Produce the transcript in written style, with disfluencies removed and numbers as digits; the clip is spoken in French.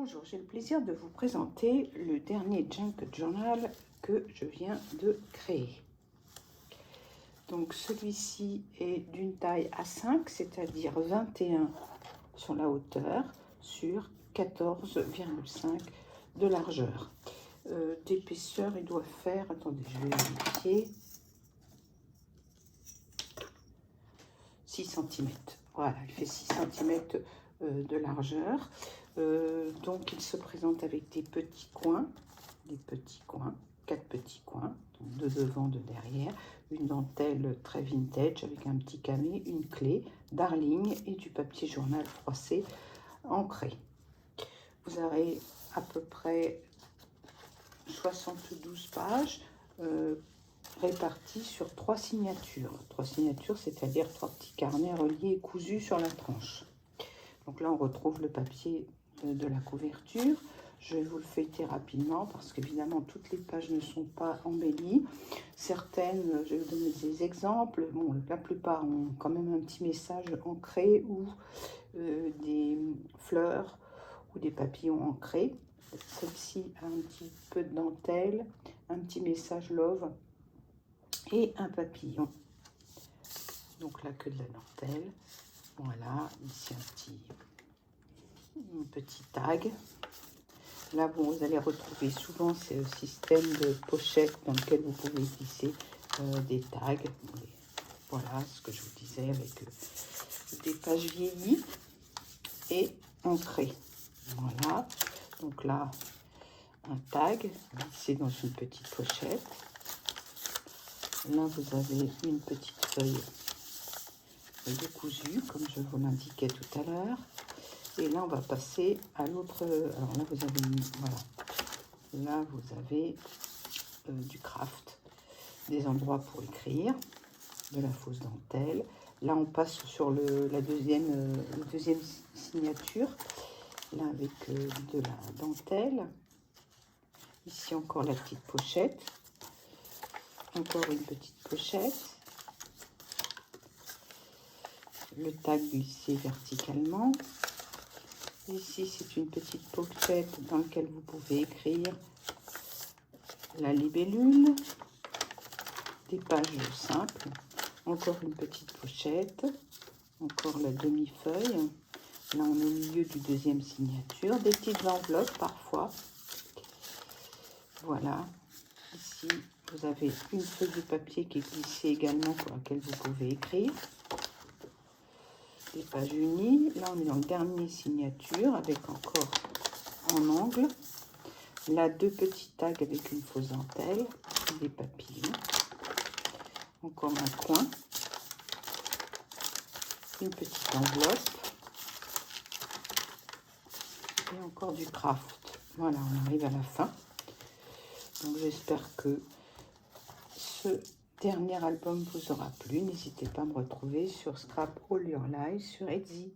Bonjour, j'ai le plaisir de vous présenter le dernier Junk Journal que je viens de créer. Donc celui-ci est d'une taille A5, c'est-à-dire 21 sur la hauteur, sur 14,5 de largeur. D'épaisseur, il doit faire, attendez, je vais vérifier, 6 cm. Voilà, il fait 6 cm de largeur. Donc il se présente avec des petits coins, 4 petits coins, donc de devant, de derrière, une dentelle très vintage avec un petit camé, une clé, darling et du papier journal froissé ancré. Vous aurez à peu près 72 pages réparties sur 3 signatures. 3 signatures, c'est-à-dire 3 petits carnets reliés et cousus sur la tranche. Donc là, on retrouve le papier de la couverture. Je vais vous le feuilleter rapidement parce qu'évidemment, toutes les pages ne sont pas embellies. Certaines, je vais vous donner des exemples. Bon, la plupart ont quand même un petit message ancré ou des fleurs ou des papillons ancrés. Celle-ci a un petit peu de dentelle, un petit message love et un papillon. Donc là, que de la dentelle. Voilà, ici un petit tag. Là, bon, vous allez retrouver souvent ce système de pochette dans lequel vous pouvez glisser des tags. Voilà ce que je vous disais avec des pages vieillies et ancrées. Voilà, donc là, un tag glissé dans une petite pochette. Là, vous avez une petite feuille de cousu, comme je vous l'indiquais tout à l'heure. Et là, on va passer à l'autre. Alors là, vous avez, voilà. Là, vous avez du craft, des endroits pour écrire, de la fausse dentelle. Là, on passe sur la deuxième signature. Là, avec de la dentelle. Ici, encore la petite pochette. Encore une petite pochette. Le tag glissé verticalement. Ici, c'est une petite pochette dans laquelle vous pouvez écrire la libellule, des pages simples, encore une petite pochette, encore la demi-feuille. Là, on est au milieu du deuxième signature, des petites enveloppes parfois. Voilà. Ici, vous avez une feuille de papier qui est glissée également pour laquelle vous pouvez écrire. Des pages unies. Là, on est dans le dernier signature avec encore en angle. Là, 2 petits tags avec une fausse dentelle, des papillons. Encore un coin. Une petite enveloppe. Et encore du craft. Voilà, on arrive à la fin. Donc, j'espère que ce dernier album vous aura plu. N'hésitez pas à me retrouver sur Scrap All Your Life sur Etsy.